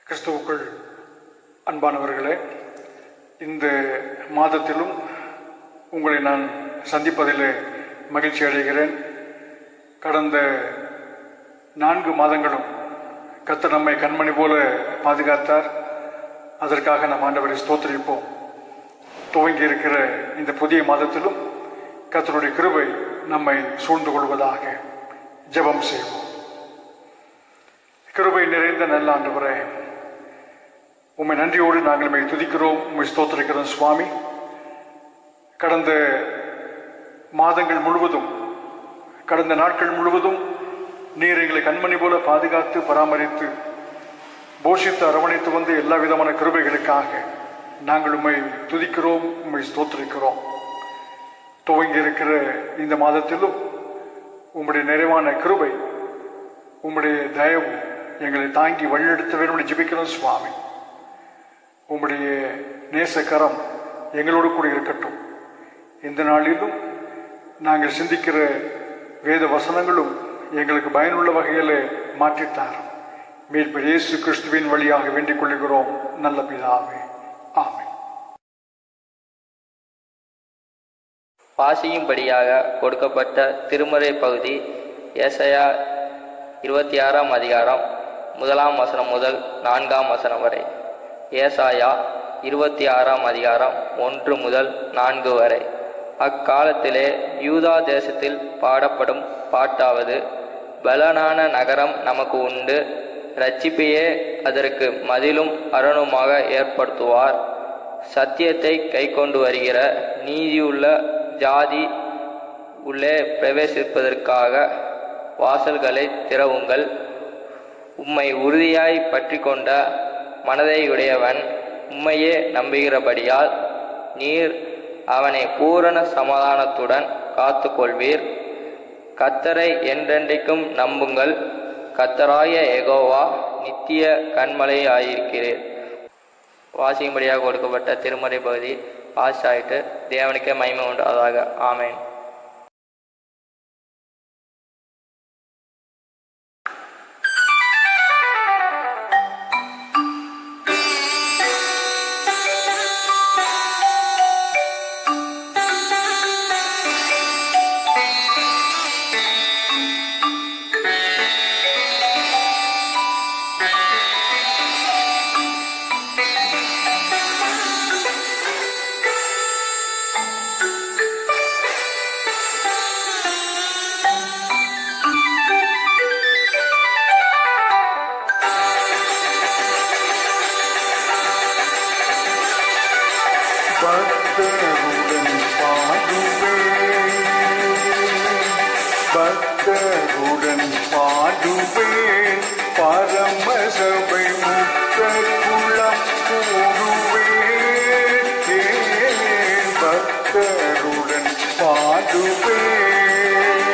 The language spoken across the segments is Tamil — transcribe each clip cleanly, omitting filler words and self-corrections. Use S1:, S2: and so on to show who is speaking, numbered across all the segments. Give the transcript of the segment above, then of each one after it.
S1: கிறிஸ்துவுக்குள் அன்பானவர்களே, இந்த மாதத்திலும் உங்களை நான் சந்திப்பதில் மகிழ்ச்சி அடைகிறேன். கடந்த 4 மாதங்களும் கர்த்தர் நம்மை கண்மணி போல பாதுகாத்தார். அதற்காக நம் ஆண்டவரை ஸ்தோத்திரிப்போம். துவங்கி இருக்கிற இந்த புதிய மாதத்திலும் கர்த்தருடைய கிருபை நம்மை சூழ்ந்து கொள்வதாக ஜெபம் செய்வோம். கிருபை நிறைந்த நல்ல ஆண்டவரே, உம்மை நன்றியோடு நாங்கள் உம்மை துதிக்கிறோம், உம்மை ஸ்தோத்திரிக்கிறோம் சுவாமி. கடந்த மாதங்கள் முழுவதும், கடந்த நாட்கள் முழுவதும் நீர் எங்களை கண்மணி போல பாதுகாத்து பராமரித்து போஷித்து அரவணைத்து வந்து எல்லா விதமான கிருபைகளுக்காக நாங்கள் உம்மை துதிக்கிறோம், உம்மை ஸ்தோத்திரிக்கிறோம். துவங்கி இருக்கிற இந்த மாதத்திலும் உம்முடைய நிறைவான கிருபை, உம்முடைய தயவு எங்களை தாங்கி வழிநடத்த வேண்டும் ஜெபிக்கிறோம் சுவாமி. உம்முடைய நேசக்கரம் எங்களோடு கூட இருக்கட்டும். இந்த நாளிலும் நாங்கள் சிந்திக்கிற வேத வசனங்களும் எங்களுக்கு பயனுள்ள வகையில் மாற்றித்தார். மீட்பர் இயேசு கிறிஸ்துவின் வழியாக வேண்டிக் கொள்கிறோம் நல்ல பிதாவே, ஆமென்.
S2: வாசிக்கும்படியாக கொடுக்கப்பட்ட திருமறை பகுதி ஏசாயா 26ஆம் அதிகாரம் 1ஆம் வசனம் முதல் 4ஆம் வசனம் வரை. ஏசாயா 26ஆம் அதிகாரம் 1 முதல் 4 வரை. அக்காலத்திலே யூதா தேசத்தில் பாடப்படும் பாட்டாவது, பலனான நகரம் நமக்கு உண்டு, இரட்சிப்பையே அதற்கு மதிலும் அரணுமாக ஏற்படுத்துவார். சத்தியத்தை கைக்கொண்டு வருகிற நீதியுள்ள ஜாதி உள்ளே பிரவேசிப்பதற்காக வாசல்களை திறவுங்கள். உம்மை உறுதியாய் பற்றி கொண்ட மனதையுடையவன் உம்மையே நம்புகிறபடியால் நீர் அவனை பூரண சமாதானத்துடன் காத்து கொள்வீர். கர்த்தரை என்றென்றைக்கும் நம்புங்கள். கர்த்தராய யெகோவா நித்திய கன்மலையாயிருக்கிறீர். வாசிக்கும்படியாக கொடுக்கப்பட்ட திருமறை பகுதி பாஸ் தேவனுக்கே மகிமை உண்டாவதாக. ஆமென்.
S1: பக்தருடன் பாடுவேன், பரமசபை முற்றக்குளம் கூடுவேன். பக்தருடன் பாடுவேன்,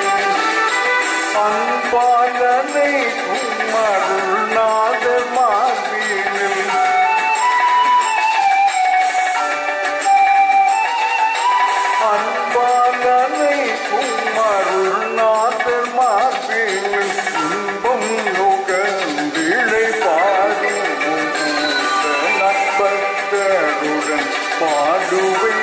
S1: அன்பாளனை குமருள்நாதர் மார்பினில் அன்பாளனை குமருள்நாதர் மார்பினில் இன்பம் நுகர்ந்திழை பாடி பக்தருடன் பாடுவேன்.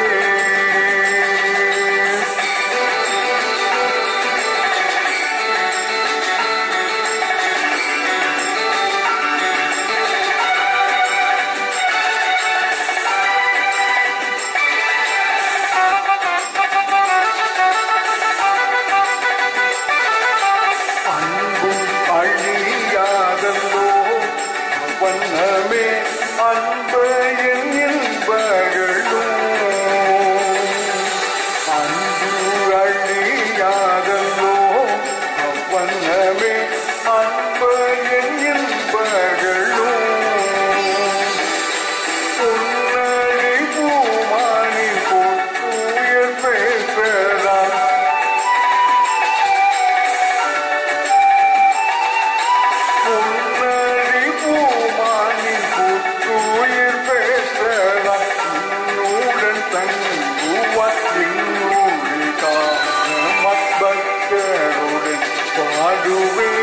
S1: வண்ணமே அன்பையின் இன்பகளும் அன்பு அழியாதல்லோ. வண்ணமே அன்பையின் இன்பகளும் உன்னடி பூமானி போற்றுயர் பேசலாம். புத்துயிர் பேசலாம் இன்னுடன் தங்குவார் இன்னொரு காரணம் பக்தருடன் பாடுவேன்.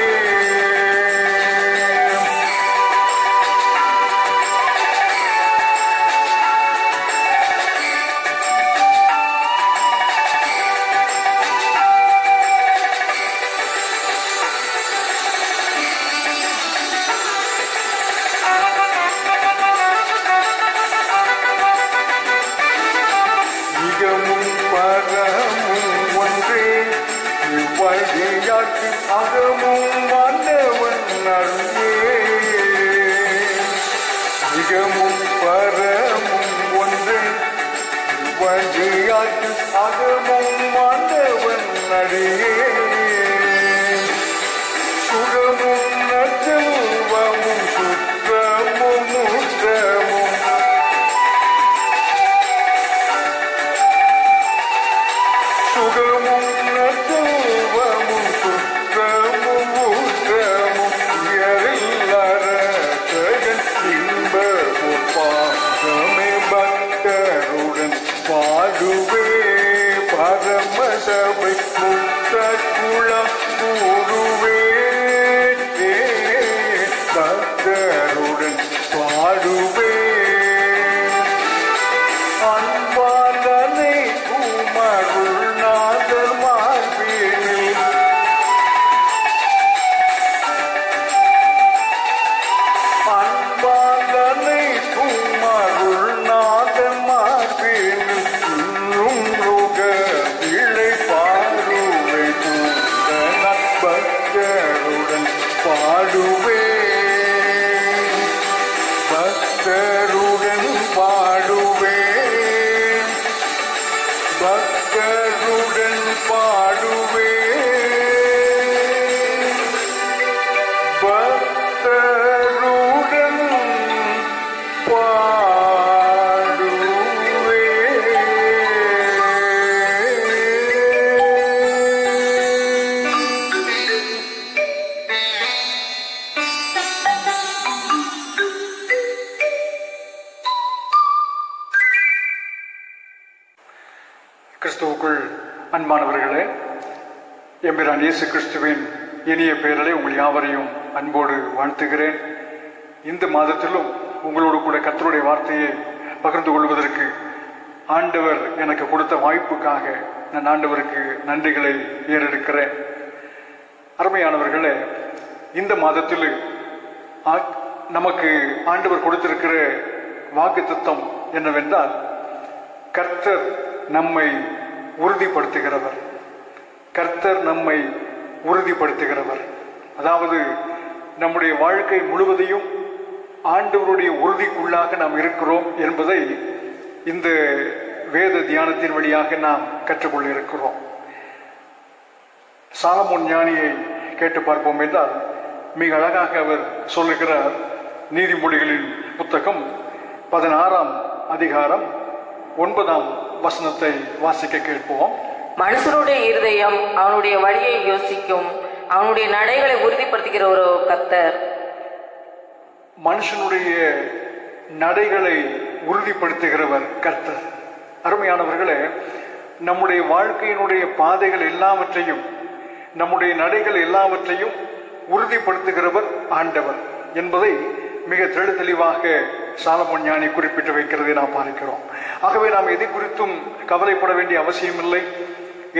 S1: வழியாக்கு அகமும் வந்தவன் அருளே மிகவும் பரமும் ஒன்று வழியாக்கு அகமும் வந்தவன் அடியே சுகமும் நச்சல்வமும் சுற்றமும் முற்றமும் சுகமும் நச்சல்வமும் சுற்றமும் முற்றமும் உயரில்லரசகன் இன்ப பாசமே பக்தருடன் பாடுவே பரமசபை முக்த குளம் கூடுவே பக்தருடன் பாடுவே அன்பாலனை குமருள் நாதர் மார்பினில் அன்பாலனை குமருள் நாதர் மார்பினில் இன்னும் ருக விளை பாடுவை கூற பக்தருடன் பாடுவே பக்தருடன் பாடுவே பக்தருடன் பாடுவே பக்தருடன் பாடுவே. கிறிஸ்துவுக்குள் அன்பானவர்களே, எம்பிரான் இயேசு கிறிஸ்துவின் இனிய பெயரிலே உங்கள் யாவரையும் அன்போடு வாழ்த்துகிறேன். இந்த மாதத்திலும் உங்களோடு கூட கர்த்தருடைய வார்த்தையை பகிர்ந்து கொள்வதற்கு ஆண்டவர் எனக்கு கொடுத்த வாய்ப்புக்காக நான் ஆண்டவருக்கு நன்றிகளை ஏறெடுக்கிறேன். அருமையானவர்களே, இந்த மாதத்தில் நமக்கு ஆண்டவர் கொடுத்திருக்கிற வாக்குத்தத்தம் என்னவென்றால், கர்த்தர் நம்மை உறுதிப்படுத்துகிறவர். கர்த்தர் நம்மை உறுதிப்படுத்துகிறவர். அதாவது நம்முடைய வாழ்க்கை முழுவதையும் ஆண்டவருடைய உறுதிக்குள்ளாக நாம் இருக்கிறோம் என்பதை இந்த வேத தியானத்தின் வழியாக நாம் கற்றுக்கொள்ள இருக்கிறோம். சாலமோன் ஞானியை கேட்டு பார்ப்போம் என்றால் மிக அழகாக அவர் சொல்லுகிறார். நீதிமொழிகளின் புத்தகம் 16ஆம் அதிகாரம் 9ஆம் வசனத்தை வாசிக்க கேட்போம்.
S3: மனுஷனுடைய இருதயம் அவனுடைய வழியை யோசிக்கும், அவனுடைய நடைகளை உறுதிப்படுத்துகிறவரோ கர்த்தர்.
S1: மனுஷனுடைய நடைகளை உறுதிப்படுத்துகிறவர் கர்த்தர். அருமையானவர்களே, நம்முடைய வாழ்க்கையினுடைய பாதைகள் எல்லாவற்றையும், நம்முடைய நடைகள் எல்லாவற்றையும் உறுதிப்படுத்துகிறவர் ஆண்டவர் என்பதை மிக தெளிவாக சாலமோன் ஞானி குறிப்பிட்டு வைக்கிறதை நாம் பார்க்கிறோம். ஆகவே நாம் எதை குறித்தும் கவலைப்பட வேண்டிய அவசியம் இல்லை,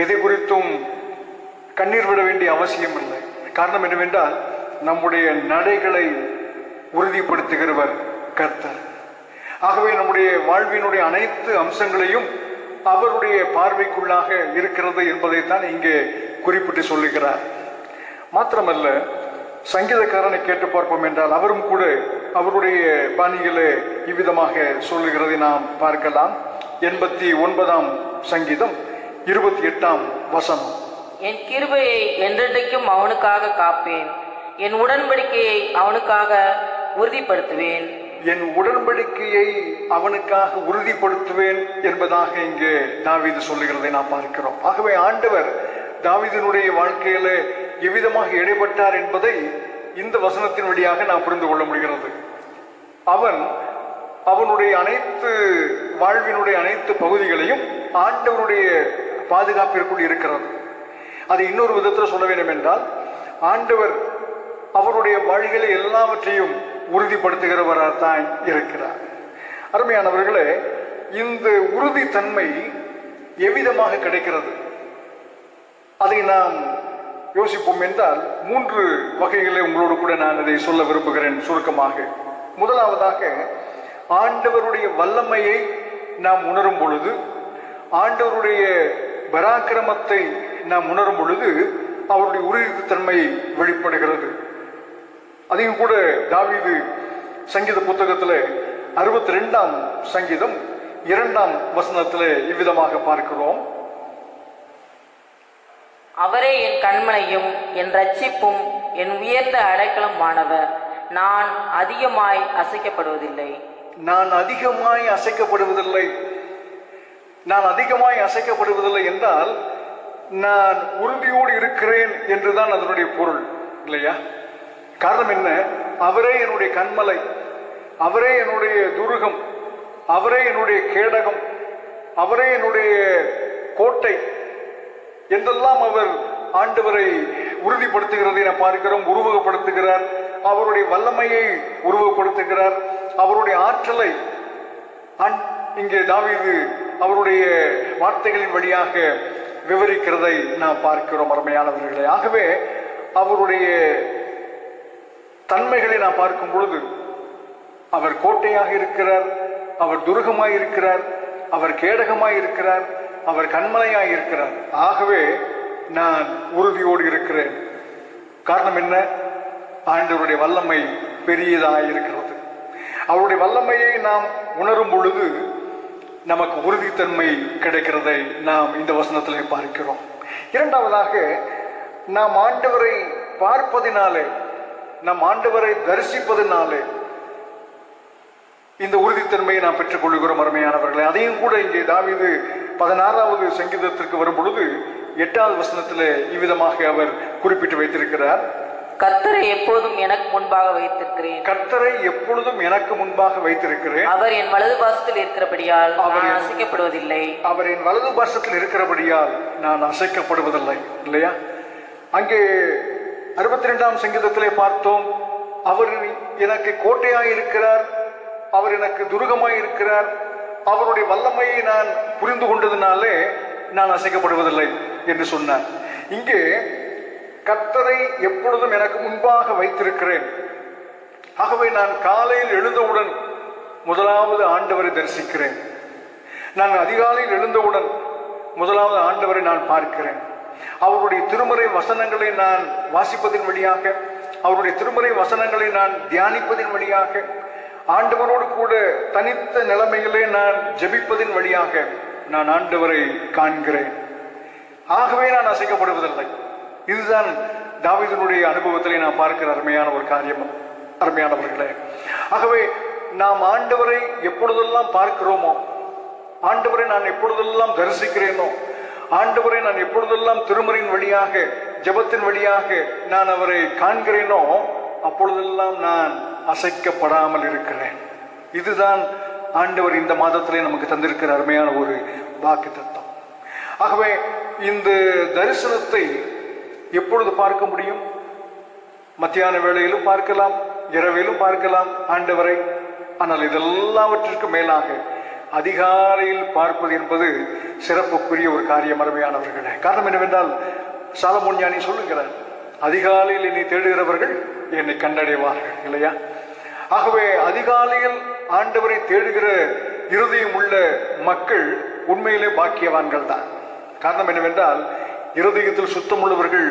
S1: எதை குறித்தும் கண்ணீர் விட வேண்டிய அவசியம் இல்லை. காரணம் என்னவென்றால், நம்முடைய நடைகளை உறுதிப்படுத்துகிறவர் கர்த்தர். ஆகவே நம்முடைய வாழ்வினுடைய அனைத்து அம்சங்களையும் அவருடைய பார்வைக்குள்ளாக இருக்கிறது என்பதைத்தான் இங்கே குறிப்பிட்டு சொல்லுகிறார். மாத்திரமல்ல, சங்கீதக்காரனை கேட்டு பார்ப்போம் என்றால் அவரும் கூட அவருடைய பாணிகளே இவ்விதமாக சொல்லுகிறதை நாம் பார்க்கலாம். 89ஆம் சங்கீதம் 28ஆம் வசனம்.
S3: என் கிருபையை என்றென்றைக்கும் அவனுக்காக காப்பேன், என் உடன்படிக்கையை அவனுக்காக உறுதிப்படுத்துவேன்.
S1: என் உடன்படிக்கையை அவனுக்காக உறுதிப்படுத்துவேன் என்பதாக இங்கே தாவீது சொல்லுகிறதை நாம் பார்க்கிறோம். ஆகவே ஆண்டவர் தாவீதினுடைய வாழ்க்கையில எவ்விதமாக இடைப்பட்டார் என்பதை இந்த வசனத்தின் வழியாக நாம் புரிந்து கொள்ள முடிகிறது. அவனுடைய அனைத்து வாழ்வினுடைய அனைத்து பகுதிகளையும் ஆண்டவருடைய பாதுகாப்பிற்குள் இருக்கிறது. அதை இன்னொரு விதத்தில் சொல்ல வேண்டும் என்றால், ஆண்டவர் அவருடைய வழிகளை எல்லாவற்றையும் உறுதிப்படுத்துகிறவராகத்தான் இருக்கிறார். அருமையானவர்களே, இந்த உறுதித்தன்மை எவ்விதமாக கிடைக்கிறது அதை நாம் யோசிப்போம் என்றால் 3 வகைகளை உங்களோடு கூட நான் அதை சொல்ல விரும்புகிறேன் சுருக்கமாக. முதலாவதாக, ஆண்டவருடைய வல்லமையை நாம் உணரும் பொழுது, ஆண்டவருடைய பராக்கிரமத்தை நாம் உணரும் பொழுது அவருடைய உறுதித்தன்மை வெளிப்படுகிறது. அதையும் கூட தாவீது சங்கீத புத்தகத்தில் 62ஆம் சங்கீதம் 2ஆம் வசனத்தில் இவ்விதமாக பார்க்கிறோம்.
S3: அவரே என் கண்மலையும் என் ரட்சிப்பும் என் உயர்ந்த அடைக்கலமானவர், நான் அதிகமாய் அசைக்கப்படுவதில்லை.
S1: நான் அதிகமாய் அசைக்கப்படுவதில்லை. நான் அதிகமாய் அசைக்கப்படுவதில்லை என்றால் நான் உறுதியோடு இருக்கிறேன் என்றுதான் அதனுடைய பொருள், இல்லையா? காரணம் என்ன? அவரே என்னுடைய கண்மலை, அவரே என்னுடைய துருகம், அவரே என்னுடைய கேடகம், அவரே என்னுடைய கோட்டை என்றெல்லாம் அவர் ஆண்டவரை உறுதிப்படுத்துகிறதை நாம் பார்க்கிறோம். உருவகப்படுத்துகிறார், அவருடைய வல்லமையை உருவகப்படுத்துகிறார், அவருடைய ஆற்றலை இங்கே தாவீது அவருடைய வார்த்தைகளின் வழியாக விவரிக்கிறதை நாம் பார்க்கிறோம் அருமையானவர்களே. ஆகவே அவருடைய தன்மைகளை நாம் பார்க்கும் பொழுது அவர் கோட்டையாக இருக்கிறார், அவர் துருகமாய் இருக்கிறார், அவர் கேடகமாய் இருக்கிறார், அவர் கண்மலையாய் இருக்கிறார். ஆகவே நான் உறுதியோடு இருக்கிறேன். காரணம் என்ன? ஆண்டவருடைய வல்லமை பெரியதாய் இருக்கிறது. அவருடைய வல்லமையை நாம் உணரும் பொழுது நமக்கு உறுதித்தன்மை கிடைக்கிறதை நாம் இந்த வசனத்திலே பார்க்கிறோம். இரண்டாவதாக, நாம் ஆண்டவரை பார்ப்பதினாலே, நாம் ஆண்டவரை தரிசிப்பதினாலே இந்த உறுதித்தன்மையை நாம் பெற்றுக் கொள்கிறோம் அருமையானவர்களே. அதையும் கூட இங்கே தாவீது 16வது சங்கீதத்திற்கு வரும் பொழுது 8வது வசனத்திலே இவ்விதமாக அவர் குறிப்பிட்டு வைத்திருக்கிறார்.
S3: கர்த்தரை எப்போதும் எனக்கு முன்பாக வைத்திருக்கிறேன்.
S1: கர்த்தரை எப்பொழுதும் எனக்கு முன்பாக வைத்திருக்கிறேன்.
S3: அவர் என் வலது பாசத்தில் இருக்கிறபடியால் நான் அசைக்கப்படுவதில்லை.
S1: அவர் என் வலது பாசத்தில் இருக்கிறபடியால் நான் அசைக்கப்படுவதில்லை, இல்லையா? அங்கே 62ஆம் சங்கீதத்திலே பார்த்தோம், அவர் எனக்கு கோட்டையாய் இருக்கிறார், அவர் எனக்கு துருகமாய் இருக்கிறார், அவருடைய வல்லமையை நான் புரிந்து கொண்டதினாலே நான் அசைக்கப்படுவதில்லை என்று சொன்னார். இங்கே கர்த்தரை எப்பொழுதும் எனக்கு முன்பாக வைத்திருக்கிறேன். ஆகவே நான் காலையில் எழுந்தவுடன் முதலாவது ஆண்டவரை தரிசிக்கிறேன். நான் அதிகாலையில் எழுந்தவுடன் முதலாவது ஆண்டவரை நான் பார்க்கிறேன். அவருடைய திருமறை வசனங்களை நான் வாசிப்பதின் வழியாக, அவருடைய திருமறை வசனங்களை நான் தியானிப்பதின் வழியாக, ஆண்டவரோடு கூட தனித்த நிலைமைகளை நான் ஜெபிப்பதின் வழியாக நான் ஆண்டவரை காண்கிறேன். ஆகவே நான் அசைக்கப்படுவதில்லை. இதுதான் தாவீதினுடைய அனுபவத்திலே நான் பார்க்கிற அருமையான ஒரு காரியம் அருமையானவர்களே. ஆகவே நாம் ஆண்டவரை எப்பொழுதெல்லாம் பார்க்கிறோமோ, ஆண்டவரை நான் எப்பொழுதெல்லாம் தரிசிக்கிறேனோ, ஆண்டவரை நான் எப்பொழுதெல்லாம் திருமறையின் வழியாக ஜெபத்தின் வழியாக நான் அவரை காண்கிறேனோ, அப்பொழுதெல்லாம் நான் அசைக்கப்படாமல் இருக்கிறேன். இதுதான் ஆண்டவர் இந்த மாதத்திலே நமக்கு தந்திருக்கிற அருமையான ஒரு வாக்குத்தத்தம். ஆகவே இந்த தரிசனத்தை எப்பொழுது பார்க்க முடியும்? மத்தியான வேளையிலும் பார்க்கலாம், இரவிலும் பார்க்கலாம் ஆண்டவரை. ஆனால் இதெல்லாவற்றிற்கு மேலாக அதிகாலையில் பார்ப்பது என்பது சிறப்புக்குரிய ஒரு காரியம் அருமையானவர்களே. காரணம் என்னவென்றால், சாலமோன் ஞானி சொல்லுகிறார், அதிகாலையில் என்னை தேடுகிறவர்கள் என்னை கண்டடைவார்கள், இல்லையா? ஆகவே அதிகாலையில் ஆண்டவரை தேடுகிற இருதயம் உள்ள மக்கள் உண்மையிலே பாக்கியவான்கள் தான். காரணம் என்னவென்றால், இருதயத்தில் சுத்தமுள்ளவர்கள்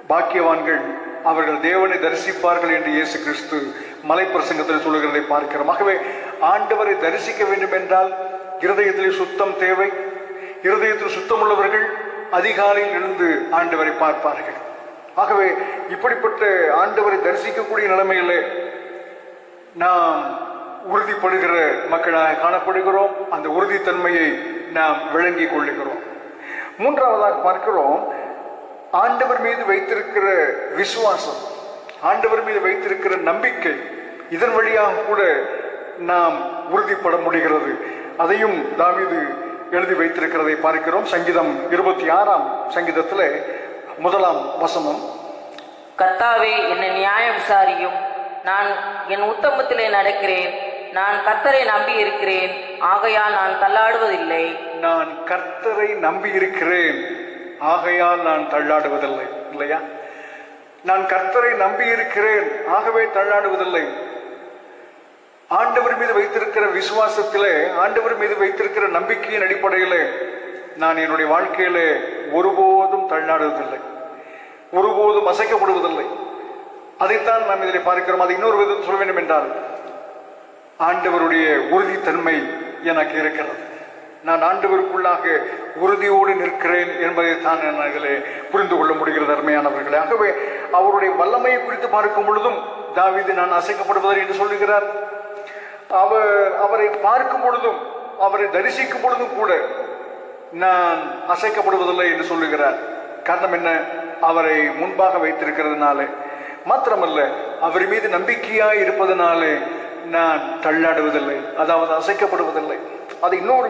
S1: பாக்கியவான்கள், அவர்கள் தேவனை தரிசிப்பார்கள் என்று இயேசு கிறிஸ்து மலைப்பிரசங்கத்தில் சொல்லுகிறதை பார்க்கிறோம். ஆகவே ஆண்டவரை தரிசிக்க வேண்டும் என்றால் இருதயத்தில் சுத்தம் தேவை. இருதயத்தில் சுத்தமுள்ளவர்கள் அதிகாலையில் எழுந்து ஆண்டவரை பார்ப்பார்கள். ஆகவே இப்படிப்பட்ட ஆண்டவரை தரிசிக்கக்கூடிய நிலைமையிலே நாம் உறுதிப்படுகிற மக்களாக காணப்படுகிறோம். அந்த உறுதித்தன்மையை நாம் விளங்கிக் கொள்ளுகிறோம். மூன்றாவதாக பார்க்கிறோம், ஆண்டவர் மீது வைத்திருக்கிற விசுவாசம், ஆண்டவர் மீது வைத்திருக்கிற நம்பிக்கை, இதன் வழியாக கூட நாம் உறுதிப்பட முடிகிறது. அதையும் தாவீது எழுதி வைத்திருக்கிறதை பார்க்கிறோம். சங்கீதம் 26ஆம் சங்கீதத்தில் 1ஆம் வசனம்,
S3: கர்த்தாவே என்னை நியாயம் விசாரியும், நான் என் உத்தமத்திலே நடக்கிறேன், நான் கர்த்தரை நம்பி இருக்கிறேன், ஆகையால் நான் தள்ளாடுவதில்லை.
S1: நான் கர்த்தரை நம்பி இருக்கிறேன், ஆகையால் நான் தள்ளாடுவதில்லை, இல்லையா? நான் கர்த்தரை நம்பி இருக்கிறேன், ஆகவே தள்ளாடுவதில்லை. ஆண்டவர் மீது வைத்திருக்கிற விசுவாசத்திலே, ஆண்டவர் மீது வைத்திருக்கிற நம்பிக்கையின் அடிப்படையிலே நான் என்னுடைய வாழ்க்கையிலே ஒருபோதும் தள்ளாடுவதில்லை. ஒருபோதும் அசைக்கப்படுவதில்லை. அதைத்தான் நாம் இதில் பார்க்கிறோம். அது இன்னொரு விதத்தில் சொல்ல வேண்டும் என்றால், ஆண்டவருடைய உறுதித்தன்மை எனக்கு இருக்கிறது. நான் ஆண்டவருக்குள்ளாக உறுதியோடு நிற்கிறேன் என்பதைத்தான் நான் இதில் புரிந்து கொள்ள முடிகிறது அருமையானவர்களே. ஆகவே அவருடைய வல்லமையை குறித்து பார்க்கும் பொழுதும் தாவீது நான் அசைக்கப்படுவதில்லை என்று சொல்லுகிறார். அவரை பார்க்கும் பொழுதும் அவரை தரிசிக்கும் பொழுதும் கூட நான் அசைக்கப்படுவதில்லை என்று சொல்லுகிறார். காரணம் என்ன? அவரை முன்பாக வைத்திருக்கிறதுனாலே, மாத்திரமல்ல அவர் மீது நம்பிக்கையாய் இருப்பதனாலே நான் தள்ளாடுவதில்லை, அதாவது அசைக்கப்படுவதில்லை. அது இன்னொரு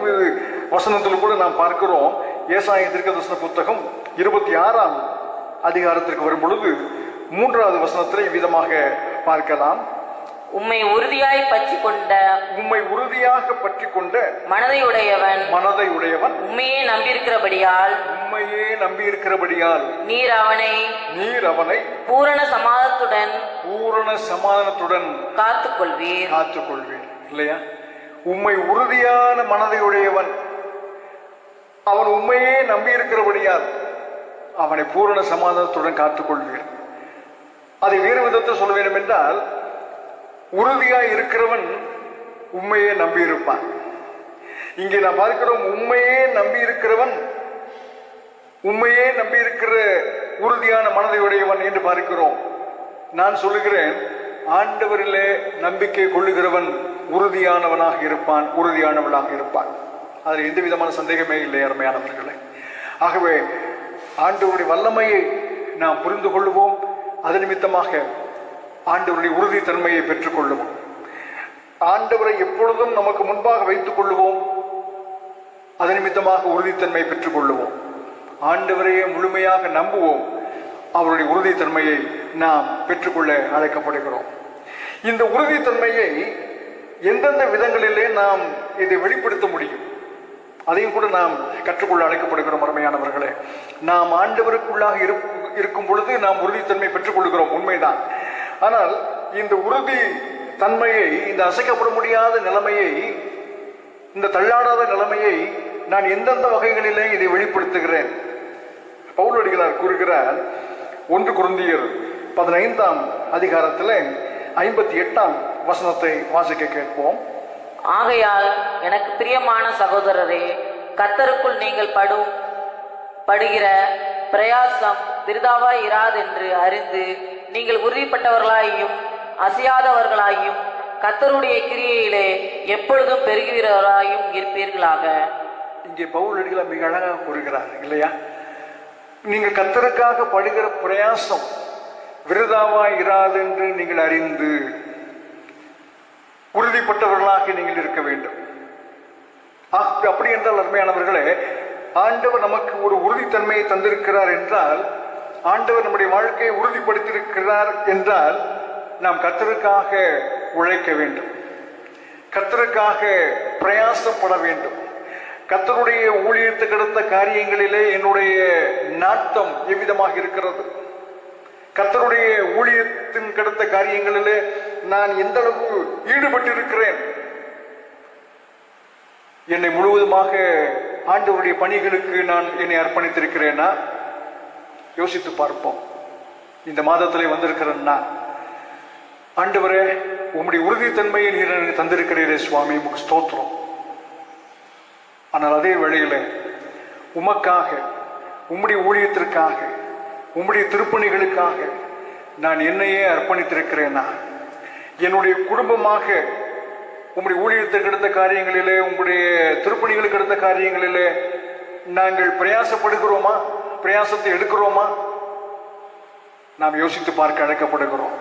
S1: வசனத்தில் கூட நாம் பார்க்கிறோம். ஏசாயா தீர்க்கதரிசன புத்தகம் 26ஆம் அதிகாரத்திற்கு வரும் பொழுது 3வது வசனத்தில் விதமாக பார்க்கலாம்.
S3: உம்மை உறுதியாய் பற்றி கொண்ட
S1: மனதையுடையவன்
S3: உம்மையே நம்பியிருக்கிறபடியால் நீர் அவனை பூரண சமாதானத்துடன்
S1: காத்துக்கொள்வீர். இல்லையா? உம்மை உறுதியான மனதையுடையவன், அவன் உண்மையே நம்பியிருக்கிறபடியால் அவனை பூரண சமாதானத்துடன் காத்துக்கொள்வீர். அதை வேறு விதத்தில் சொல்ல வேண்டும் என்றால், உறுதியாய் இருக்கிறவன் உண்மையே நம்பியிருப்பான். இங்கே நாம் பார்க்கிறோம், உண்மையே நம்பியிருக்கிற உறுதியான மனதையுடையவன் என்று பார்க்கிறோம். நான் சொல்லுகிறேன், ஆண்டவரிலே நம்பிக்கை கொள்ளுகிறவன் உறுதியானவனாக இருப்பான். அதில் எந்த விதமான சந்தேகமே இல்லை அருமையானவர்களே. ஆகவே ஆண்டவருடைய வல்லமையை நாம் புரிந்து கொள்ளுவோம். அது நிமித்தமாக ஆண்டவருடைய உறுதித்தன்மையை பெற்றுக் கொள்ளுவோம். ஆண்டவரை எப்பொழுதும் நமக்கு முன்பாக வைத்துக் கொள்ளுவோம். அது நிமித்தமாக உறுதித்தன்மை பெற்றுக் கொள்ளுவோம். ஆண்டவரையே முழுமையாக நம்புவோம். அவருடைய உறுதித்தன்மையை நாம் பெற்றுக்கொள்ள அழைக்கப்படுகிறோம். இந்த உறுதித்தன்மையை எந்தெந்த விதங்களிலே நாம் இதை வெளிப்படுத்த முடியும், அதையும் கூட நாம் கற்றுக்கொள்ள அழைக்கப்படுகிறோம். அருமையானவர்களே, நாம் ஆண்டவருக்குள்ளாக இருக்கும் பொழுது நாம் உறுதித்தன்மை பெற்றுக் கொள்கிறோம், உண்மைதான். ஆனால் இந்த உறுதி தன்மையை, இந்த அசைக்கப்பட முடியாத நிலைமையை, இந்த தள்ளாடாத நிலைமையை நான் எந்தெந்த வகைகளிலே இதை வெளிப்படுத்துகிறேன்? பவுலடிகளார் கூறுகிறார், 1 கொரிந்தியர் 15ஆம் அதிகாரத்தில் 58ஆம் வசனத்தை வாசிக்க கேட்போம்.
S3: ஆகையால் எனக்கு பிரியமான சகோதரரே, கர்த்தருக்குள் நீங்கள் படுகிற பிரயாசம் விருதாவாய் இராதென்று அறிந்து நீங்கள் உறுதிப்பட்டவர்களாயும் அசையாதவர்களாயும் கர்த்தருடைய கிரியையிலே எப்பொழுதும் பெருகிறவராயும் இருப்பீர்களாக.
S1: இங்கே பவுலடிகளார் மிக அழகாக கூறுகிறார் இல்லையா? நீங்கள் கர்த்தருக்காக படுகிற பிரயாசம் விருதாவாய் இராது என்று நீங்கள் அறிந்து உறுதிப்பட்டவர்களாக நீங்கள் இருக்க வேண்டும். அப்படி என்றால் அருமையானவர்களே, ஆண்டவர் நமக்கு ஒரு உறுதித்தன்மையை தந்திருக்கிறார் என்றால், ஆண்டவர் நம்முடைய வாழ்க்கையை உறுதிப்படுத்தியிருக்கிறார் என்றால், நாம் கர்த்தருக்காக உழைக்க வேண்டும், கர்த்தருக்காக பிரயாசப்பட வேண்டும். கர்த்தருடைய ஊழியத்துக்கு அடுத்த காரியங்களிலே என்னுடைய நாட்டம் எவ்விதமாக இருக்கிறது, கர்த்தருடைய ஊழியத்தின் கடத்த காரியங்களிலே நான் எந்த அளவு ஈடுபட்டிருக்கிறேன், என்னை முழுவதுமாக ஆண்டவருடைய பணிகளுக்கு நான் என்னை அர்ப்பணித்திருக்கிறேனா? யோசித்து பார்ப்போம். இந்த மாதத்திலே வந்திருக்கிறேன்னா, ஆண்டவரே உம்முடைய உறுதித்தன்மையை நீர் எனக்கு தந்திருக்கிறீரே சுவாமி, உமக்கு ஸ்தோத்திரம். ஆனால் அதே வேளையில உமக்காக, உம்முடைய ஊழியத்திற்காக, உம்முடைய திருப்பணிகளுக்காக நான் என்னையே அர்ப்பணித்திருக்கிறேனா? என்னுடைய குடும்பமாக உம்முடைய ஊழியத்திற்கு அடுத்த காரியங்களிலே, உங்களுடைய திருப்பணிகளுக்கு அடுத்த காரியங்களிலே நாங்கள் பிரயாசப்படுகிறோமா? பிரயாசத்தை எடுக்கிறோமா? நாம் யோசித்து பார்க்க அழைக்கப்படுகிறோம்.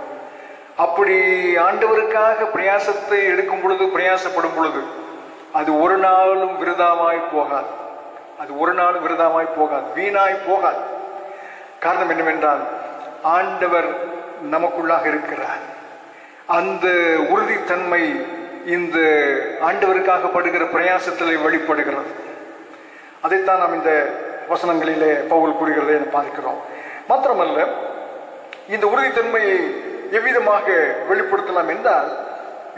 S1: அப்படி ஆண்டவருக்காக பிரயாசத்தை எடுக்கும் பொழுது, பிரயாசப்படும் பொழுது, அது ஒரு நாளும் விருதாவாய் போகாது. வீணாய் போகாது. காரணம் என்னவென்றால், ஆண்டவர் நமக்குள்ளாக இருக்கிறார். அந்த உறுதித்தன்மை இந்த ஆண்டவருக்காக படுகிற பிரயாசத்திலே வெளிப்படுகிறது. அதைத்தான் நாம் இந்த வசனங்களிலே பவுல் கூறுகிறதை பார்க்கிறோம். மாத்திரமல்ல, இந்த உறுதித்தன்மையை எவ்விதமாக வெளிப்படுத்தலாம் என்றால்,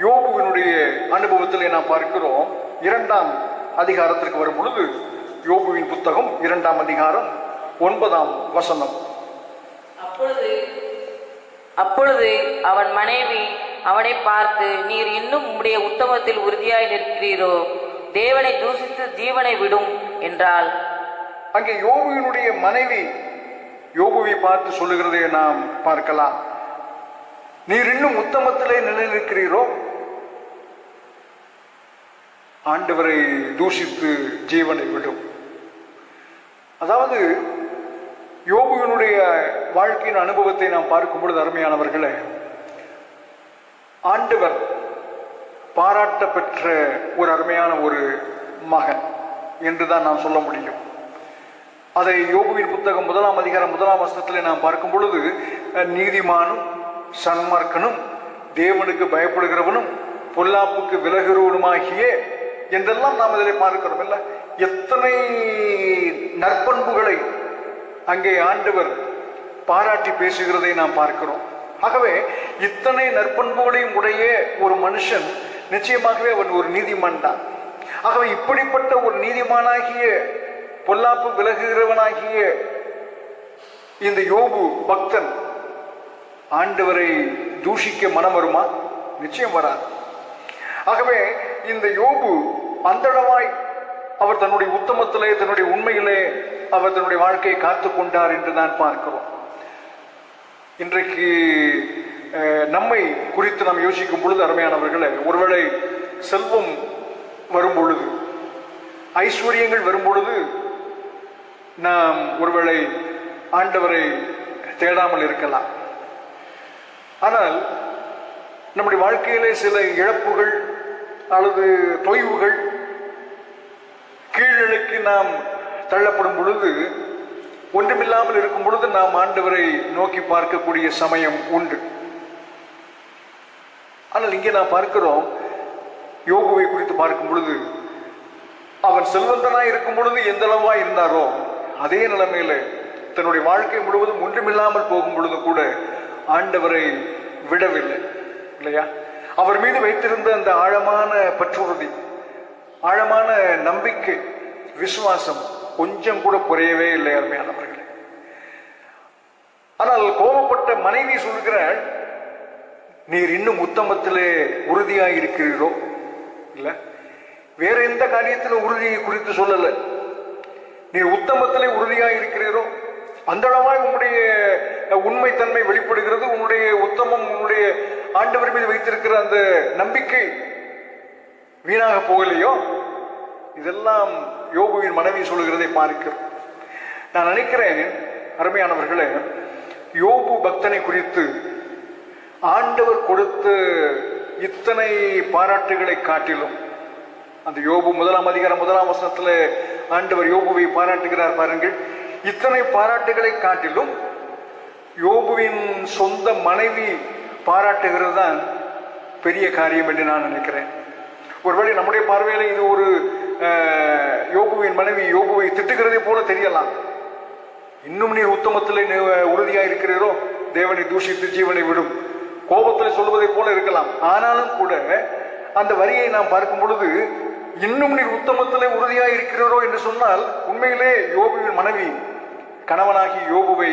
S1: யோபுவினுடைய அனுபவத்திலே நாம் பார்க்கிறோம். 2ஆம் அதிகாரத்திற்கு வரும் பொழுது, யோபுவின் புத்தகம் 2ஆம் அதிகாரம் 9ஆம் வசனம்.
S3: அப்பொழுது அவன் மனைவி அவனை பார்த்து, நீர் இன்னும் உம்முடைய உத்தமத்தில் உறுதியாய் நிற்கிறீரோ? தேவனை தூஷித்து ஜீவனை விடும் என்றாள்.
S1: அங்கே யோபுவினுடைய மனைவி யோபுவை பார்த்து சொல்லுகிறதை நாம் பார்க்கலாம். நீர் இன்னும் உத்தமத்திலே நிலைநிற்கிறீரோ? ஆண்டவரை தூஷித்து ஜீவனை விடும். அதாவது யோபுவினுடைய வாழ்க்கையின் அனுபவத்தை நாம் பார்க்கும் பொழுது, அருமையானவர்களே, ஆண்டவர் பாராட்ட பெற்ற ஒரு அருமையான ஒரு மகன் என்றுதான் நாம் சொல்ல முடியும். அதை யோபுவின் புத்தகம் 1 அதிகாரம் 1 வசனத்திலே நாம் பார்க்கும் பொழுது, நீதிமானும் சன்மார்க்கனும் தேவனுக்கு பயப்படுகிறவனும் பொல்லாப்புக்கு விலகுறவனுமாகிய என்றெல்லாம் நாம் அதிலே பார்க்கிறோம். இல்ல, எத்தனை நற்பண்புகளை அங்கே ஆண்டவர் பாராட்டி பேசுகிறதை நாம் பார்க்கிறோம். ஆகவே இத்தனை நற்பண்புகளையும் உடைய ஒரு மனுஷன் நிச்சயமாகவே அவன் ஒரு நீதிமான் தான். ஆகவே இப்படிப்பட்ட ஒரு நீதிமானாகிய பொல்லாப்பு விலகுகிறவனாகிய இந்த யோபு பக்தன் ஆண்டவரை தூஷிக்க மனம் வருமா? நிச்சயம் வராது. ஆகவே இந்த யோபு அந்தளவாய் அவர் தன்னுடைய உத்தமத்திலே, தன்னுடைய உண்மையிலே அவர் தன்னுடைய வாழ்க்கையை காத்து கொண்டார் என்று நான் பார்க்கிறோம். இன்றைக்கு நம்மை குறித்து நாம் யோசிக்கும் பொழுது, அருமையானவர்களே, ஒருவேளை செல்வம் வரும் பொழுது, ஐஸ்வர்யங்கள் வரும் பொழுது நாம் ஒருவேளை ஆண்டவரை தேடாமல் இருக்கலாம். ஆனால் நம்முடைய வாழ்க்கையிலே சில இழப்புகள் அல்லது தொய்வுகள், கீழ்நிலைக்கு நாம் தள்ளப்படும் பொழுது, ஒன்றுமில்லாமல் இருக்கும் பொழுது நாம் ஆண்டவரை நோக்கி பார்க்கக்கூடிய சமயம் உண்டு. ஆனால் இங்கே நாம் பார்க்கிறோம், யோபுவை குறித்து பார்க்கும் பொழுது, அவன் செல்வந்தனாய் இருக்கும் பொழுது எந்த அளவாய் இருந்தாரோ அதே நிலைமையில தன்னுடைய வாழ்க்கை முழுவதும் ஒன்றுமில்லாமல் போகும் பொழுது கூட ஆண்டவரை விடவில்லை. இல்லையா? அவர் மீது வைத்திருந்த அந்த ஆழமான பற்றுறுதி, ஆழமான நம்பிக்கை, விசுவாசம் கொஞ்சம் கூட குறையவே இல்லை, அருமையானவர்களே. ஆனால் கோபப்பட்ட மனைவி சொல்கிறாள், நீர் இன்னும் உத்தமத்திலே உறுதியாய் இருக்கிறீரோ? இல்ல, வேற எந்த காரியத்திலும் உறுதியை குறித்து சொல்லல. நீர் உத்தமத்திலே உறுதியாய் இருக்கிறீரோ? அந்த அளவாய் உன்னுடைய உண்மைத்தன்மை வெளிப்படுகிறது. உன்னுடைய உத்தமம், உன்னுடைய ஆண்டவர் மீது வைத்திருக்கிற அந்த நம்பிக்கை வீணாக போகலையோ? இதெல்லாம் யோபுவின் மனைவி சொல்லுகிறதை பார்க்கிறோம். நான் நினைக்கிறேன், அருமையானவர்களே, யோபு பக்தனை குறித்து ஆண்டவர் கொடுத்த இத்தனை பாராட்டுகளை காட்டிலும், அந்த யோபு 1 அதிகாரம் 1 வசனத்துல ஆண்டவர் யோபுவை பாராட்டுகிறார் பாருங்கள். இத்தனை பாராட்டுகளை காட்டிலும் யோபுவின் சொந்த மனைவி பாராட்டுகிறது தான் பெரிய காரியம் என்று நான் நினைக்கிறேன். ஒருவேளை நம்முடைய பார்வையில இது ஒரு யோபுவின் மனைவி யோபுவை திட்டுகிறதை போல தெரியலாம். இன்னும் நீர் உத்தமத்திலே உறுதியாக இருக்கிறீரோ? தேவனை தூஷித்து ஜீவனை விடும், கோபத்தில் சொல்வதை போல இருக்கலாம். ஆனாலும் கூட அந்த வரியை நாம் பார்க்கும் பொழுது, இன்னும் நீர் உத்தமத்திலே உறுதியாக இருக்கிறீரோ என்று சொன்னால், உண்மையிலே யோபுவின் மனைவி கணவனாகி யோபுவை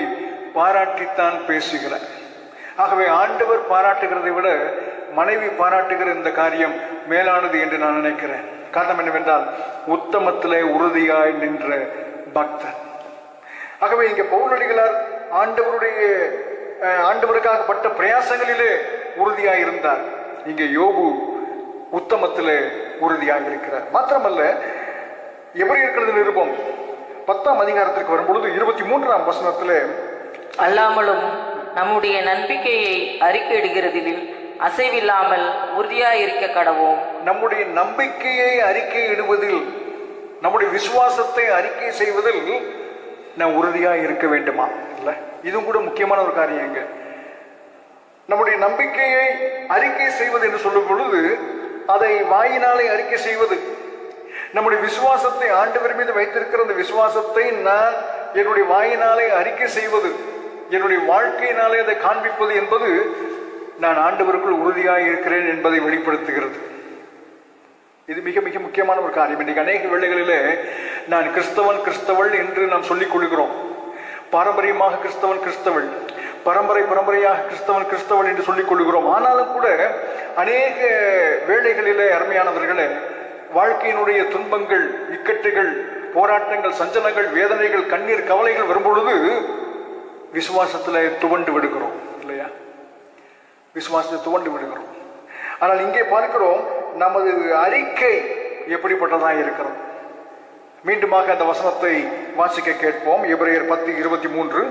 S1: பாராட்டித்தான் பேசுகிறார். ஆகவே ஆண்டவர் பாராட்டுகிறதை விட மனைவி பாராட்டுகிற இந்த காரியம் மேலானது என்று நான் நினைக்கிறேன். காரணம் என்னவென்றால், உத்தமத்திலே உறுதியாய் நின்ற பக்தன். ஆகவே இங்கே பவுலடிகளார் ஆண்டவருக்காக பட்ட பிரயாசங்களிலே உறுதியாய் இருந்தார். இங்கே யோபு உத்தமத்திலே உறுதியாக இருக்கிறார். மாத்திரமல்ல, எபிரேயர் நிருபம் 10 அதிகாரத்திற்கு வரும்பொழுது 23 வசனத்திலே,
S3: அல்லாமலும் நம்முடைய நம்பிக்கையை அறிக்கையிடுகிறதில் அசைவில்லாமல் உறுதியாயிருக்க கடவோம்.
S1: நம்முடைய நம்பிக்கையை அறிக்கையிடுவதில், நம்முடைய விசுவாசத்தை அறிக்கை செய்வதில் நாம் உறுதியாக இருக்க வேண்டுமா? இல்லை, இதுவும் கூட முக்கியமான ஒரு காரியங்க. நம்முடைய நம்பிக்கையை அறிக்கை செய்வது என்று சொல்லும் பொழுது, அதை வாயினாலே அறிக்கை செய்வது, நம்முடைய விசுவாசத்தை ஆண்டவர் மீது வைத்திருக்கிற அந்த விசுவாசத்தை நான் என்னுடைய வாயினாலே அறிக்கை செய்வது, என்னுடைய வாழ்க்கையினாலே அதை காண்பிப்பது என்பது நான் ஆண்டவருக்குள் உறுதியாக இருக்கிறேன் என்பதை வெளிப்படுத்துகிறது. இது மிக மிக முக்கியமான ஒரு காரியம். இன்றைக்கு அநேக வேளைகளிலே நான் கிறிஸ்தவன் கிறிஸ்தவள் என்று நாம் சொல்லிக் கொள்கிறோம். பாரம்பரியமாக கிறிஸ்தவன் கிறிஸ்தவள், பரம்பரையாக கிறிஸ்தவன் என்று சொல்லிக் கொள்கிறோம். ஆனாலும் கூட அநேக வேளைகளிலே அருமையானவர்களே, வாழ்க்கையினுடைய துன்பங்கள், இக்கட்டுகள், போராட்டங்கள், சஞ்சலங்கள், வேதனைகள், கண்ணீர், கவலைகள் வரும்பொழுது விசுவாசத்துல துவண்டு விடுகிறோம் இல்லையா? விசுவாசத்தை துவண்டு விடுகிறோம். ஆனால் இங்கே பார்க்கிறோம், நமது அறிக்கை எப்படிப்பட்டதாக இருக்கிறது. மீண்டுமாக அந்த வசனத்தை வாசிக்க கேட்போம். எபிரேயர் 10:23.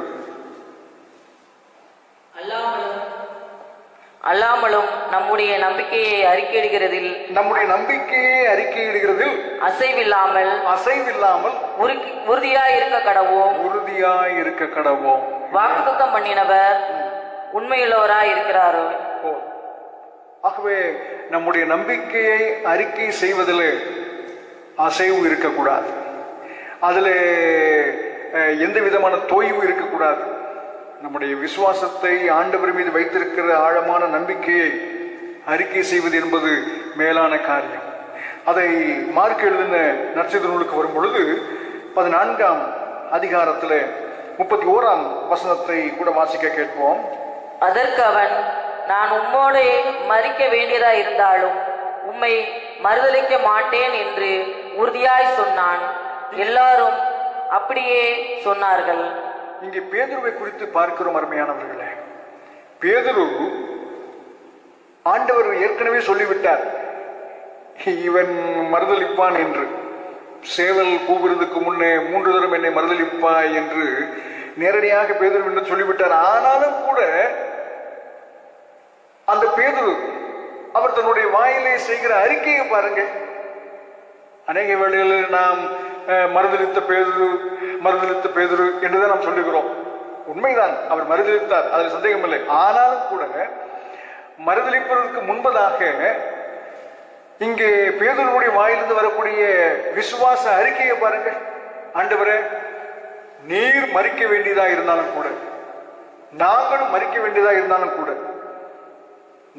S3: அல்லாமலும் நம்முடைய நம்பிக்கையை அறிக்கையிடுகிறதில் அசைவில்லாமல் உறுதியாய் இருக்க கடவோம். வாக்குத்தத்தம் பண்ணினவர் உண்மையுள்ளவராய் இருக்கிறாரோ.
S1: ஆகவே நம்முடைய நம்பிக்கையை அறிக்கை செய்வதில் அசைவு இருக்கக்கூடாது. அதில் எந்த விதமான தொய்வு இருக்கக்கூடாது. நம்முடைய விசுவாசத்தை ஆண்டவர் மீது வைத்திருக்கிற ஆழமான நம்பிக்கையை அறிக்கை செய்வது என்பது மேலான காரியம். அதை மார்க் எழுதின நற்செய்தி நூலுக்கு வரும் பொழுது 14ஆம் அதிகாரத்தில் 31ஆம் வசனத்தை கூட வாசிக்க கேட்போம்.
S3: அதற்கு அவன், நான் உம்மோடு மரிக்க வேண்டியதா இருந்தாலும் உம்மை மறுதலிக்க மாட்டேன் என்று உறுதியாய் சொன்னான். எல்லாரும் அப்படியே சொன்னார்கள்.
S1: இங்கே பேதுருவை குறித்து பார்க்கிறோம் அருமையானவர்களே. பேதுரு, ஆண்டவர் ஏற்கனவே சொல்லிவிட்டார் இவன் மறுதலிப்பான் என்று. சேவல் கூவிருந்துக்கு முன்னே 3 தரம் என்னை மறுதலிப்பாய் என்று நேரடியாக பேதுரு சொல்லிவிட்டார். ஆனாலும் கூட அந்த பேதுரு அவர் தன்னுடைய வாயிலே செய்கிற அறிக்கையை பாருங்க. அநேக வேளைகளில் நாம் மறுதலித்த பேதுரு என்றுதான் நாம் சொல்லுகிறோம். உண்மைதான், அவர் மறுதலித்தார், அதில் சந்தேகம் இல்லை. ஆனாலும் கூட மறுதலிப்பதற்கு முன்பதாக இங்கே பேதுருவுடைய வாயிலிருந்து வரக்கூடிய விசுவாச அறிக்கையை பாருங்க. ஆண்டவரே, நீர் மரிக்க வேண்டியதா இருந்தாலும் கூட, நாங்களும் மரிக்க வேண்டியதா இருந்தாலும் கூட,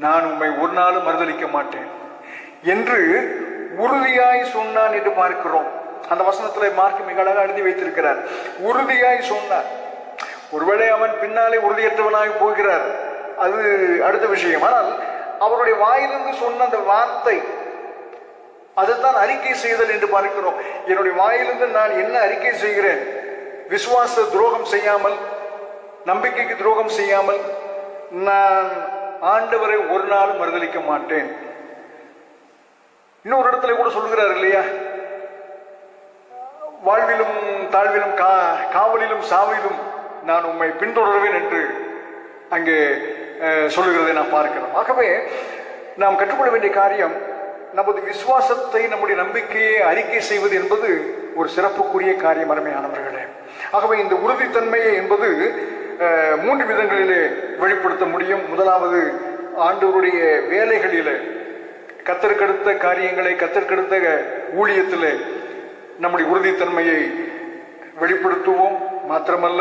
S1: நான் உம்மை ஒரு நாளும் மறுதலிக்க மாட்டேன் என்று உறுதியாய் சொன்னான் என்று பார்க்கிறோம். அந்த வசனத்துல மார்க் மிக அழகாக எழுதி வைத்திருக்கிறார். உறுதியாய் சொன்னார். ஒருவேளை அவன் பின்னாலே உறுதியற்றவனாய் போகிறார், அது அடுத்த விஷயம். ஆனால் அவருடைய வாயிலிருந்து சொன்ன அந்த வார்த்தை, அதுதான் அறிக்கை செய்தல் என்று பார்க்கிறோம். என்னுடைய வாயிலிருந்து நான் என்ன அறிக்கை செய்கிறேன்? விசுவாச துரோகம் செய்யாமல், நம்பிக்கைக்கு துரோகம் செய்யாமல், நான் ஆண்டவரை ஒரு நாளும் மறுதலிக்க மாட்டேன். இன்னொரு இடத்துல கூட சொல்கிறார் இல்லையா, வாழ்விலும் தாழ்விலும் காவலிலும் சாவிலும் நான் உம்மை பின்தொடர்வேன் என்று அங்கே சொல்லுகிறதை நான் பார்க்கிறோம். ஆகவே நாம் கற்றுக்கொள்ள வேண்டிய காரியம், நமது விசுவாசத்தை, நம்முடைய நம்பிக்கையை அறிக்கை செய்வது என்பது ஒரு சிறப்புக்குரிய காரியம் அருமையானவர்களே. ஆகவே இந்த உறுதித்தன்மையை என்பது 3 விதங்களிலே வெளிப்படுத்த முடியும். முதலாவது, ஆண்டவருடைய வேலைகளிலே, கத்தற்கெடுத்த காரியங்களை, கத்தற்கெடுத்த ஊழியத்திலே நம்முடைய உறுதித்தன்மையை வெளிப்படுத்துவோம். மாத்திரமல்ல,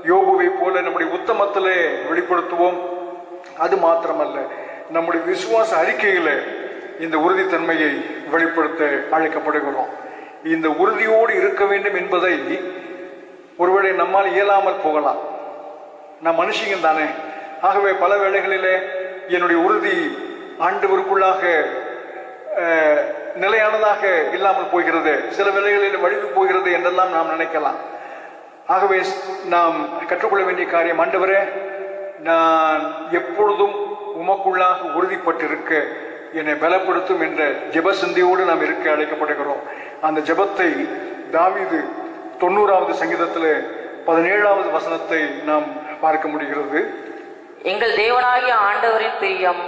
S1: யோபுவை போல நம்முடைய உத்தமத்திலே வெளிப்படுத்துவோம். அது மாத்திரமல்ல, நம்முடைய விசுவாச அறிக்கையில இந்த உறுதித்தன்மையை வெளிப்படுத்த அழைக்கப்படுகிறோம். இந்த உறுதியோடு இருக்க வேண்டும் என்பதை ஒருவேளை நம்மால் இயலாமல் போகலாம். நாம் மனுஷங்க தானே. ஆகவே பல வேளைகளிலே என்னுடைய உறுதி ஆண்டவருக்குள்ளாக நிலையானதாக இல்லாமல் போகிறது, சில வேளைகளில் வழிவு போகிறது என்றெல்லாம் நாம் நினைக்கலாம். ஆகவே நாம் கற்றுக்கொள்ள வேண்டிய காரியம், ஆண்டவரே, நான் எப்பொழுதும் உமக்குள்ளாக உறுதிப்பட்டிருக்க என்னை பலப்படுத்தும் என்ற ஜெப சிந்தையோடு நாம் இருக்க அழைக்கப்படுகிறோம். அந்த ஜெபத்தை தாவீது 90வது சங்கீதத்தில் 17வது வசனத்தை நாம் பார்க்க முடிகிறது.
S3: எங்கள் தேவனாகிய ஆண்டவரின் பிரியம்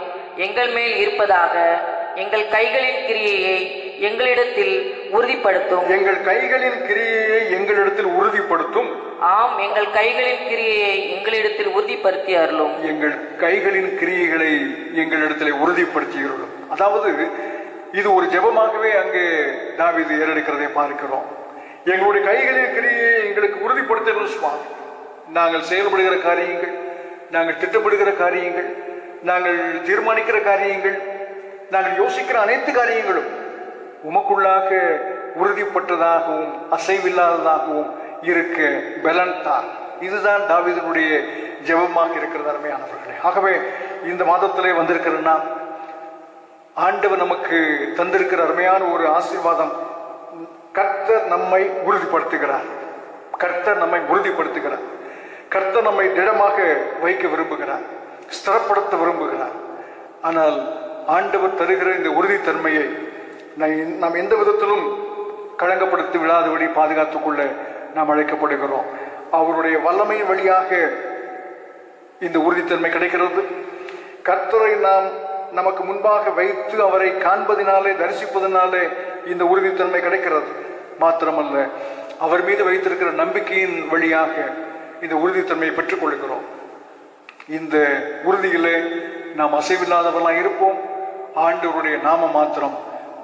S3: எங்கள் மேல் இருப்பதாக, எங்கள் கைகளின் கிரியையை எங்களிடத்தில் உறுதிப்படுத்தும்.
S1: எங்கள் கைகளின் கிரியையை எங்களிடத்தில் உறுதிப்படுத்தும்.
S3: ஆம், எங்கள் கைகளின் கிரியையை எங்களிடத்தில் உறுதிப்படுத்தி அருளும்.
S1: எங்கள் கைகளின் கிரியைகளை எங்களிடத்தில் உறுதிப்படுத்தி அருளும். அதாவது இது ஒரு ஜெபமாகவே அங்கே தாவீது ஏறெடுக்கிறதை பார்க்கிறோம். எங்களுடைய கைகளின் கிரியையை எங்களுக்கு உறுதிப்படுத்த சுவாமி. நாங்கள் செயல்படுகிற காரியங்கள், நாங்கள் திட்டமிடுகிற காரியங்கள், நாங்கள் தீர்மானிக்கிற காரியங்கள், நாங்கள் யோசிக்கிற அனைத்து காரியங்களும் உமக்குள்ளாக உறுதிப்பட்டதாகவும் அசைவில்லாததாகவும் இருக்க பலன் தான். இதுதான் தாவீதுடைய ஜெபமாக இருக்கிறது அருமையானவர்களே. ஆகவே இந்த மாதத்திலே வந்திருக்கிறன்னா ஆண்டவர் நமக்கு தந்திருக்கிற அருமையான ஒரு ஆசீர்வாதம். கர்த்தர் நம்மை உறுதிப்படுத்துகிறார். கர்த்தர் நம்மை உறுதிப்படுத்துகிறார். கர்த்தர் நம்மை திடமாக வைக்க விரும்புகிறார், ஸ்திரப்படுத்த விரும்புகிறார். ஆனால் ஆண்டவர் தருகிற இந்த உறுதித்தன்மையை நாம் எந்த விதத்திலும் களங்கப்படுத்தி விடாதபடி பாதுகாத்துக் கொள்ள நாம் அழைக்கப்படுகிறோம். அவருடைய வல்லமையின் வழியாக இந்த உறுதித்தன்மை கிடைக்கிறது. கர்த்தரை நாம் நமக்கு முன்பாக வைத்து அவரை காண்பதினாலே, தரிசிப்பதனாலே இந்த உறுதித்தன்மை கிடைக்கிறது. மாத்திரமல்ல, அவர் மீது வைத்திருக்கிற நம்பிக்கையின் வழியாக இந்த உறுதித்தன்மையை பெற்றுக் கொள்கிறோம். இந்த உறுதியிலே நாம் அசைவில்லாதவர்களாக இருப்போம். ஆண்டவருடைய நாம மாத்திரம்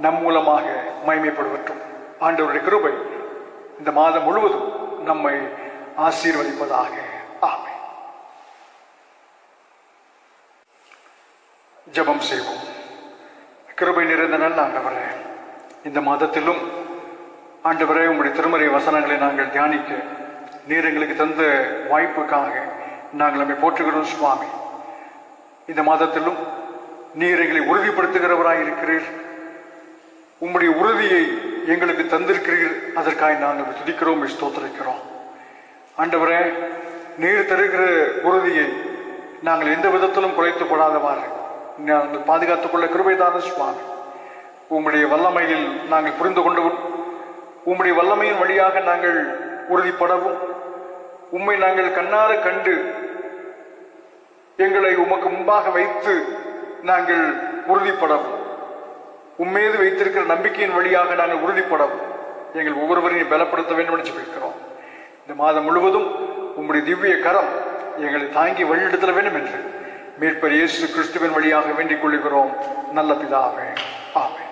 S1: நம் மூலமாக மகிமைப்படுவற்றும். ஆண்டவருடைய கிருபை இந்த மாதம் முழுவதும் நம்மை ஆசீர்வதிப்பதாக. ஆமென். ஜெபம் செய்வோம். கிருபை நிறைந்த நல்ல ஆண்டவரே, இந்த மாதத்திலும் ஆண்டவரே உங்களுடைய திருமறை வசனங்களை நாங்கள் தியானிக்க நீர் எங்களுக்கு தந்த வாய்ப்புக்காக நாங்கள் நம்மை போற்றுகிறோம் சுவாமி. இந்த மாதத்திலும் நீர் எங்களை உறுதிப்படுத்துகிறவராய் இருக்கிறீர். உம்முடைய உறுதியை எங்களுக்கு தந்திருக்கிறீர். அதற்காக நாங்கள் துதிக்கிறோம், ஸ்தோத்திரிக்கிறோம். ஆண்டவரே, நீர் தருகிற உறுதியை நாங்கள் எந்த விதத்திலும் குறைத்து போடாதவாறு நாங்கள் பாதுகாத்துக் கொள்ள கிருபைதான சுவாமி. உம்முடைய வல்லமையில் நாங்கள் புரிந்து கொண்டவும், உம்முடைய வல்லமையின் வழியாக நாங்கள் உறுதிப்படவும், உம்மை நாங்கள் கண்ணார கண்டு எங்களை உமக்கு முன்பாக வைத்து நாங்கள் உறுதிப்படவும், உம்மீது வைத்திருக்கிற நம்பிக்கையின் வழியாக நாங்கள் உறுதிப்படவும் எங்கள் ஒவ்வொருவரையும் பலப்படுத்த வேண்டும் என்று சொல்லியிருக்கிறோம். இந்த மாதம் முழுவதும் உம்முடைய திவ்ய கரம் எங்களை தாங்கி வழிநடத்த வேண்டும் என்று மீட்பர் இயேசு கிறிஸ்துவின் வழியாக வேண்டிக் கொள்கிறோம் நல்ல பிதாவே. ஆமென்.